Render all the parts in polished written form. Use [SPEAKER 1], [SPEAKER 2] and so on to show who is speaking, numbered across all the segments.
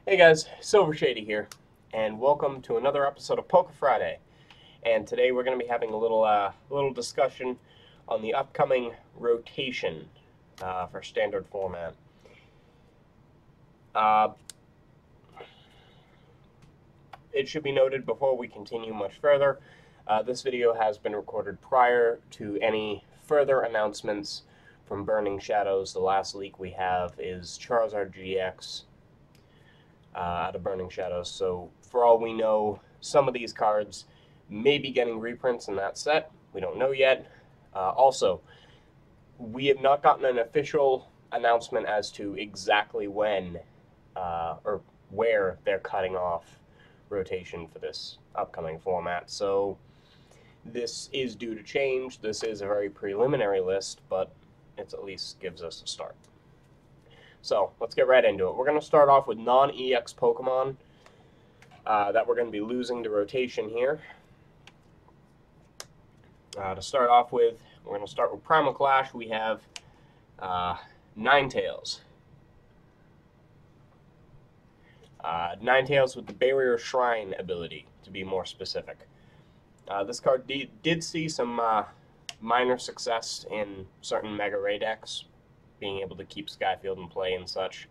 [SPEAKER 1] Hey guys, Silver Shady here, and welcome to another episode of Pokefriday. And today we're going to be having a little discussion on the upcoming rotation for standard format. It should be noted before we continue much further, this video has been recorded prior to any further announcements from Burning Shadows. The last leak we have is Charizard GX. Out of Burning Shadows, so for all we know, some of these cards may be getting reprints in that set. We don't know yet. Also, we have not gotten an official announcement as to exactly when or where they're cutting off rotation for this upcoming format, so this is due to change. This is a very preliminary list, but it at least gives us a start. So, let's get right into it. We're going to start off with non-EX Pokemon that we're going to be losing to rotation here. To start off with, we're going to start with Primal Clash. We have Ninetales. Ninetales with the Barrier Shrine ability, to be more specific. This card did see some minor success in certain Mega Ray decks, being able to keep Skyfield in play and such.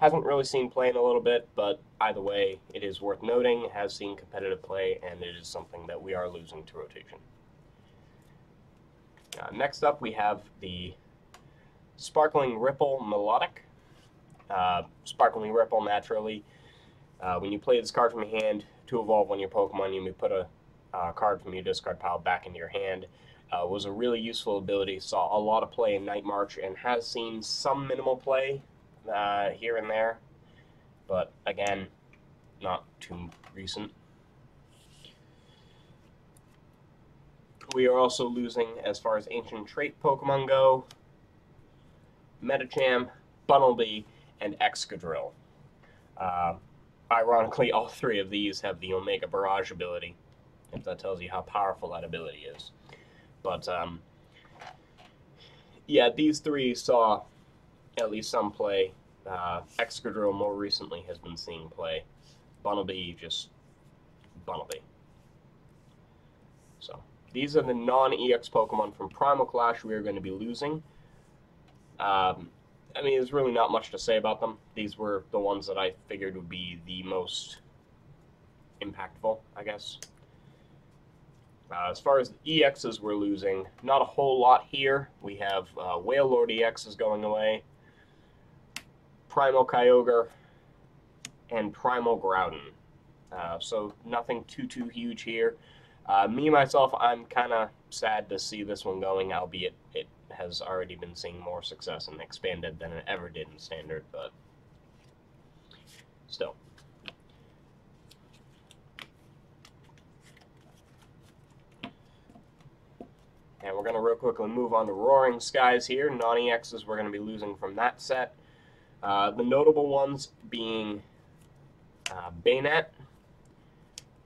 [SPEAKER 1] Hasn't really seen play in a little bit, but either way, it is worth noting. It has seen competitive play, and it is something that we are losing to rotation. Next up, we have the Sparkling Ripple Melodic. Sparkling Ripple, naturally. When you play this card from your hand to evolve one of your Pokemon, you may put a card from your discard pile back into your hand. Was a really useful ability, saw a lot of play in Night March, and has seen some minimal play here and there, but again, not too recent. We are also losing, as far as ancient trait Pokemon go, Medicham, Bunnelby, and Excadrill. Ironically, all three of these have the Omega Barrage ability, if that tells you how powerful that ability is. But, yeah, these three saw at least some play. Excadrill more recently has been seeing play. Bunnelby, just Bunnelby. So, these are the non-EX Pokemon from Primal Clash we are going to be losing. I mean, there's really not much to say about them. These were the ones that I figured would be the most impactful, I guess. As far as the EXs we're losing, not a whole lot here. We have Wailord EX is going away, Primal Kyogre, and Primal Groudon. So nothing too huge here. Myself, I'm kind of sad to see this one going, albeit it has already been seeing more success in Expanded than it ever did in Standard, but still. And we're going to real quickly move on to Roaring Skies here. Non-EXs we're going to be losing from that set. The notable ones being Bayonet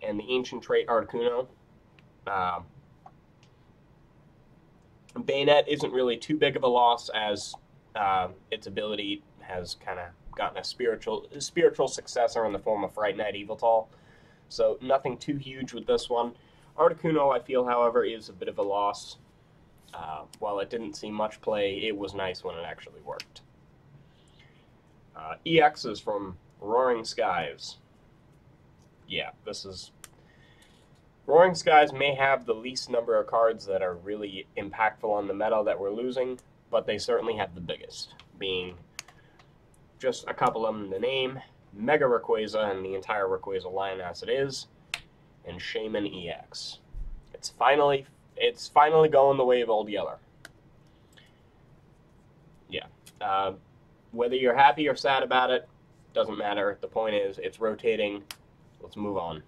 [SPEAKER 1] and the Ancient Trait Articuno. Bayonet isn't really too big of a loss, as its ability has kind of gotten a spiritual successor in the form of Fright-Night Yveltal. So nothing too huge with this one. Articuno, I feel, however, is a bit of a loss. While it didn't see much play, it was nice when it actually worked. EXs from Roaring Skies. Yeah, this is... Roaring Skies may have the least number of cards that are really impactful on the meta that we're losing, but they certainly have the biggest, being just a couple of them in the name, Mega Rayquaza and the entire Rayquaza line as it is, and Shaman EX. It's finally going the way of Old Yeller. Yeah. Whether you're happy or sad about it, doesn't matter. The point is, it's rotating. Let's move on.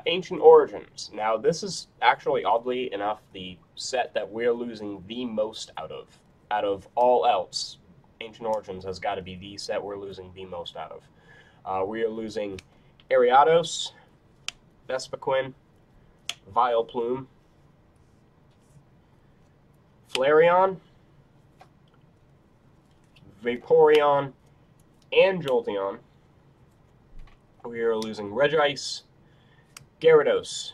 [SPEAKER 1] Ancient Origins. Now, this is actually, oddly enough, the set that we're losing the most out of. Out of all else, Ancient Origins has got to be the set we're losing the most out of. We are losing Ariados, Vespiquen, Vileplume, Flareon, Vaporeon, and Jolteon. We are losing Regice, Gyarados,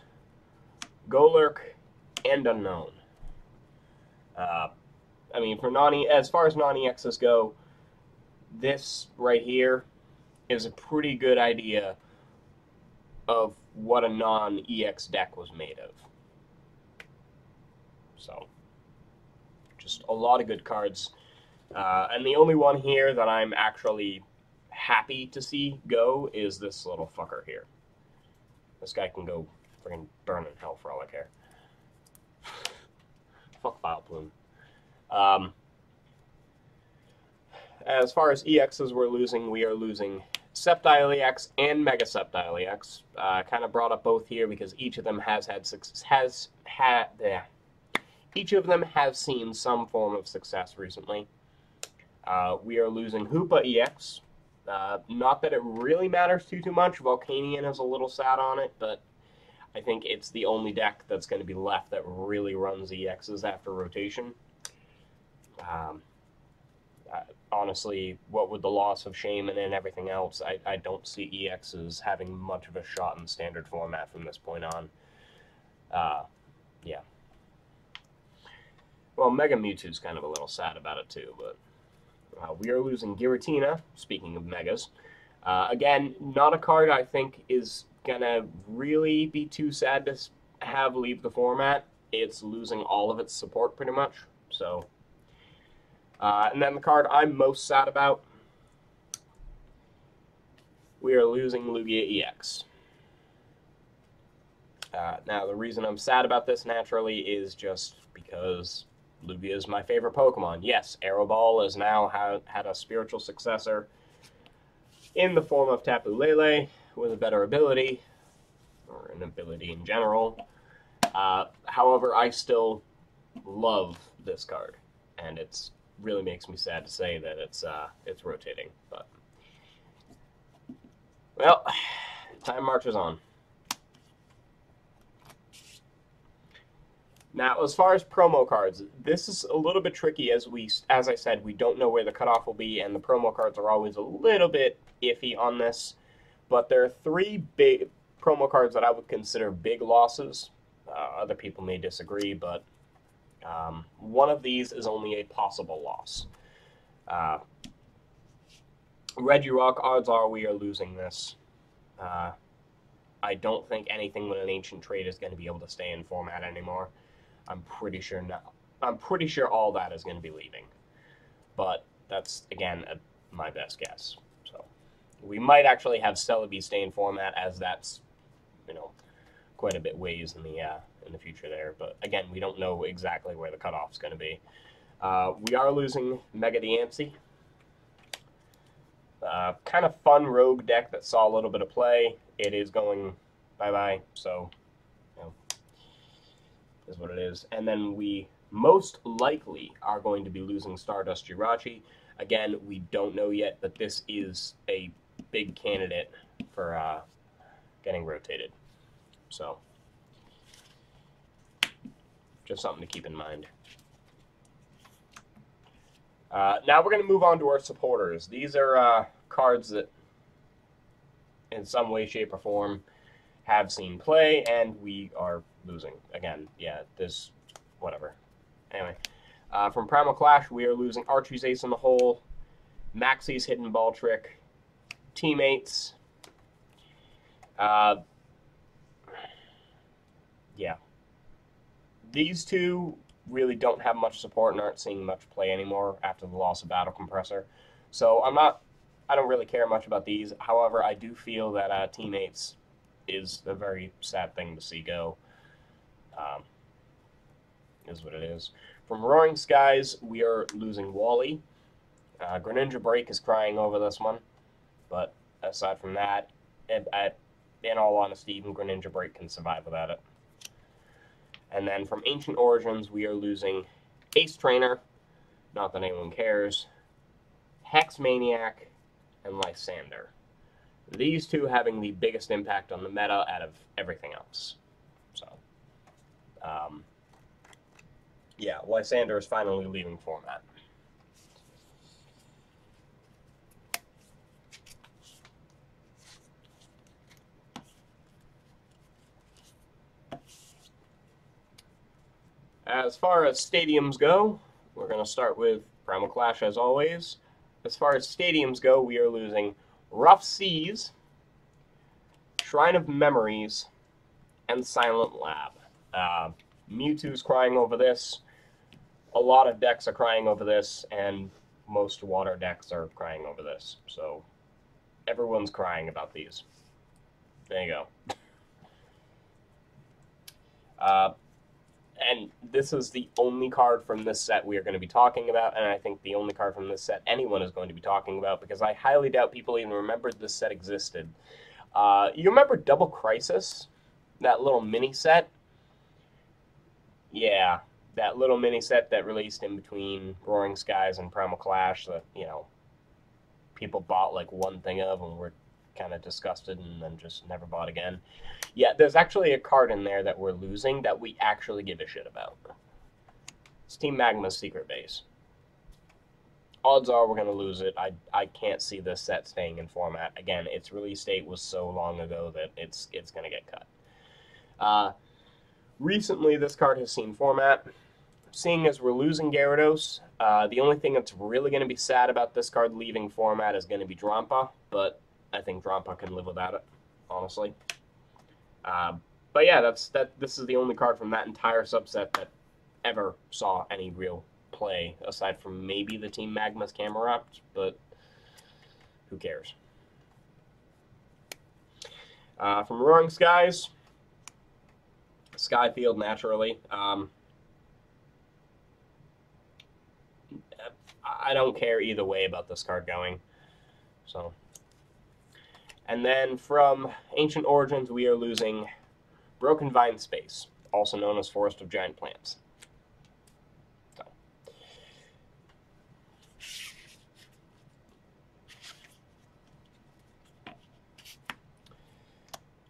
[SPEAKER 1] Golurk, and Unknown. I mean, for as far as non-EXs go, this right here is a pretty good idea of what a non-EX deck was made of. So, just a lot of good cards. And the only one here that I'm actually happy to see go is this little fucker here. This guy can go friggin' burn in hell for all I care. Fuck Vileplume. As far as EXs we're losing, we are losing Sceptile EX and Mega Sceptile EX. Kind of brought up both here because each of them each of them has seen some form of success recently. We are losing Hoopa EX. Not that it really matters too much. Volcanion is a little sad on it, but I think it's the only deck that's going to be left that really runs EXs after rotation. Honestly, what with the loss of Shaman and everything else, I don't see EXs having much of a shot in standard format from this point on. Yeah. Well, Mega Mewtwo's kind of a little sad about it too, but we are losing Giratina, speaking of Megas. Again, not a card I think is going to really be too sad to have leave the format. It's losing all of its support pretty much, so... and then the card I'm most sad about, we are losing Lugia EX. Now, the reason I'm sad about this, naturally, is just because Lugia is my favorite Pokemon. Yes, Aeroball has now had a spiritual successor in the form of Tapu Lele, with a better ability, or an ability in general. However, I still love this card, and it's really makes me sad to say that it's rotating, but well, time marches on. Now, as far as promo cards, this is a little bit tricky as I said, we don't know where the cutoff will be, and the promo cards are always a little bit iffy on this. But there are 3 big promo cards that I would consider big losses. Other people may disagree, but one of these is only a possible loss. Regirock, odds are we are losing this. I don't think anything with an ancient trait is going to be able to stay in format anymore. I'm pretty sure all that is going to be leaving. But that's, again, my best guess. So we might actually have Celebi stay in format, as that's, quite a bit ways in the future there. But again, we don't know exactly where the cutoff is going to be. We are losing Mega Diancie. Kind of fun rogue deck that saw a little bit of play. It is going bye-bye, so is what it is. And then we most likely are going to be losing Stardust Jirachi. Again, we don't know yet, but this is a big candidate for getting rotated. So, just something to keep in mind. Now we're going to move on to our supporters. These are cards that, in some way, shape, or form, have seen play, and we are losing. Again, yeah, whatever. Anyway, from Primal Clash, we are losing Archie's Ace in the Hole, Maxie's Hidden Ball Trick, Teammates. Yeah. These two really don't have much support and aren't seeing much play anymore after the loss of Battle Compressor. So I don't really care much about these. However, I do feel that Teammates is a very sad thing to see go. Is what it is. From Roaring Skies, we are losing Wally. Greninja Break is crying over this one. But aside from that, in all honesty, even Greninja Break can survive without it. And then from Ancient Origins, we are losing Ace Trainer, not that anyone cares, Hex Maniac, and Lysander. These two having the biggest impact on the meta out of everything else. So, yeah, Lysander is finally leaving format. As far as stadiums go, we're going to start with Primal Clash as always. As far as stadiums go, we are losing Rough Seas, Shrine of Memories, and Silent Lab. Mewtwo's crying over this. A lot of decks are crying over this, and most water decks are crying over this. So everyone's crying about these. There you go. And this is the only card from this set we are going to be talking about, and I think the only card from this set anyone is going to be talking about, because I highly doubt people even remembered this set existed. You remember Double Crisis? That little mini set? Yeah, that little mini set that released in between Roaring Skies and Primal Clash that, you know, people bought like one thing of and were kind of disgusted and then just never bought again. Yeah, there's actually a card in there that we're losing that we actually give a shit about. It's Team Magma's Secret Base. Odds are we're going to lose it. I can't see this set staying in format. Again, its release date was so long ago that it's going to get cut. Recently, this card has seen format. Seeing as we're losing Gyarados, the only thing that's really going to be sad about this card leaving format is going to be Drampa, but I think Drampa can live without it, honestly. But yeah, this is the only card from that entire subset that ever saw any real play, aside from maybe the Team Magma's Camerupt, but who cares? From Roaring Skies, Skyfield, naturally. I don't care either way about this card going. So, and then from Ancient Origins, we are losing Broken Vine Space, also known as Forest of Giant Plants. So.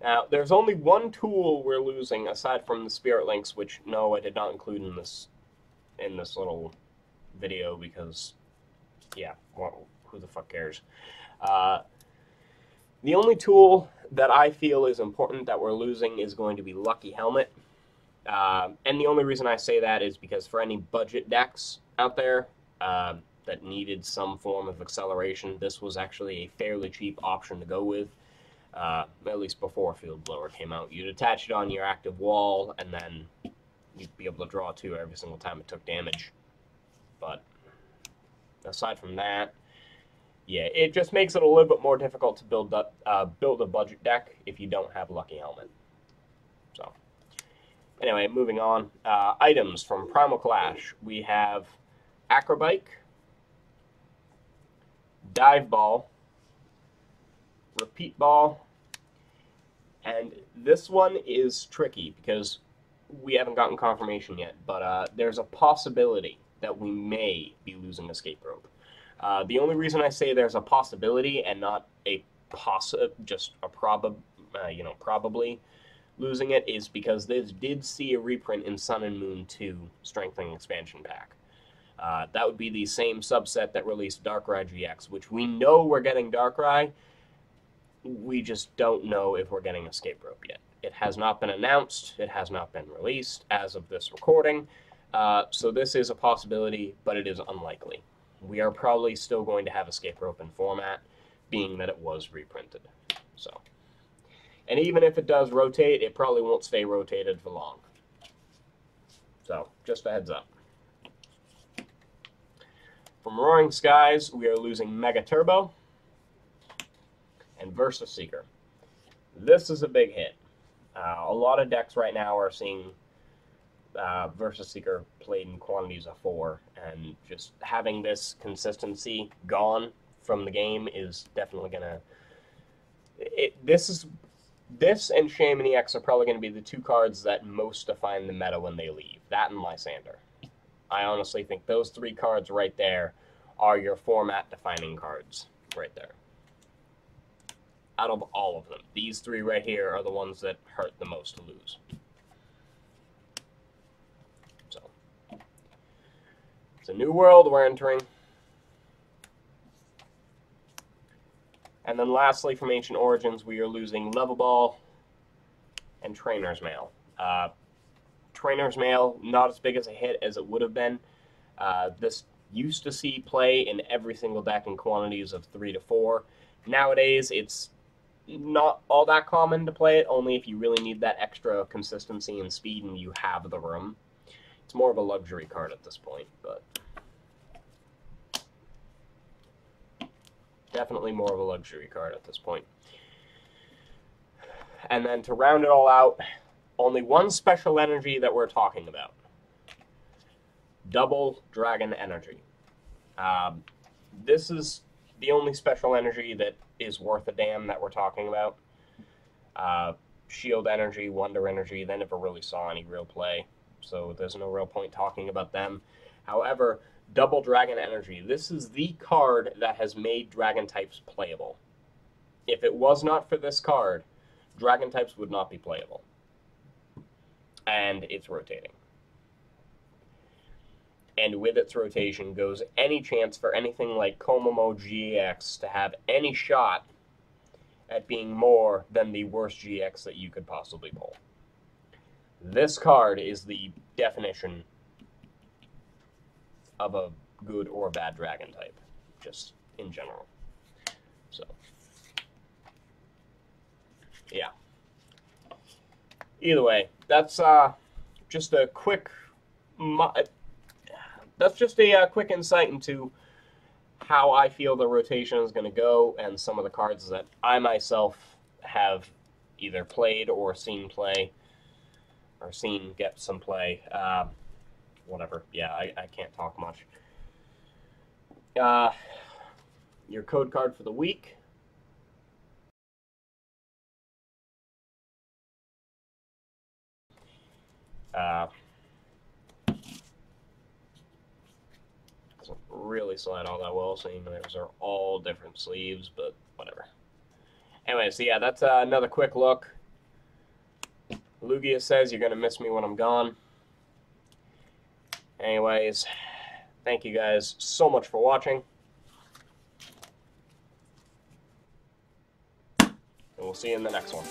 [SPEAKER 1] Now, there's only one tool we're losing aside from the Spirit Links, which no, I did not include in this little video because, yeah, well, who the fuck cares? The only tool that I feel is important that we're losing is going to be Lucky Helmet. And the only reason I say that is because for any budget decks out there that needed some form of acceleration, this was actually a fairly cheap option to go with, at least before Field Blower came out. You'd attach it on your active wall, and then you'd be able to draw 2 every single time it took damage. But aside from that, yeah, it just makes it a little bit more difficult to build a budget deck if you don't have Lucky Helmet. So, anyway, moving on. Items from Primal Clash. We have Acrobike, Dive Ball, Repeat Ball, and this one is tricky because we haven't gotten confirmation yet, but there's a possibility that we may be losing Escape Rope. The only reason I say there's a possibility and not a probably losing it is because this did see a reprint in Sun and Moon 2 Strengthening Expansion Pack. That would be the same subset that released Darkrai GX, which we know we're getting Darkrai. We just don't know if we're getting Escape Rope yet. It has not been announced. It has not been released as of this recording. So this is a possibility, but it is unlikely. We are probably still going to have Escape Rope in format, being that it was reprinted. So, and even if it does rotate, it probably won't stay rotated for long. So, just a heads up. From Roaring Skies, we are losing Mega Turbo and Versus Seeker. This is a big hit. A lot of decks right now are seeing Versus Seeker played in quantities of 4, and just having this consistency gone from the game is definitely gonna. This and Shaman EX are probably gonna be the 2 cards that most define the meta when they leave. That and Lysander. I honestly think those 3 cards right there are your format defining cards right there. Out of all of them, these 3 right here are the ones that hurt the most to lose. So, it's a new world we're entering. And then lastly, from Ancient Origins, we are losing Level Ball and Trainer's Mail. Trainer's Mail, not as big as a hit as it would have been. This used to see play in every single deck in quantities of 3 to 4. Nowadays, it's not all that common to play it, only if you really need that extra consistency and speed and you have the room. It's more of a luxury card at this point, but definitely more of a luxury card at this point. And then to round it all out, only one special energy that we're talking about. Double Dragon Energy. This is the only special energy that is worth a damn that we're talking about. Shield Energy, Wonder Energy, they never really saw any real play, so there's no real point talking about them. However, Double Dragon Energy, this is the card that has made Dragon types playable. If it was not for this card, Dragon types would not be playable. And it's rotating. And with its rotation goes any chance for anything like Komomo GX to have any shot at being more than the worst GX that you could possibly pull. This card is the definition of a good or bad dragon type, just in general. So, yeah. Either way, that's just a quick... That's just a quick insight into how I feel the rotation is going to go and some of the cards that I myself have either played or seen play, or seen get some play. Whatever. Yeah, I can't talk much. Your code card for the week. Doesn't really slide all that well, seeing those are all different sleeves, but whatever. Anyway, so yeah, that's another quick look. Lugia says you're going to miss me when I'm gone. Anyways, thank you guys so much for watching. And we'll see you in the next one.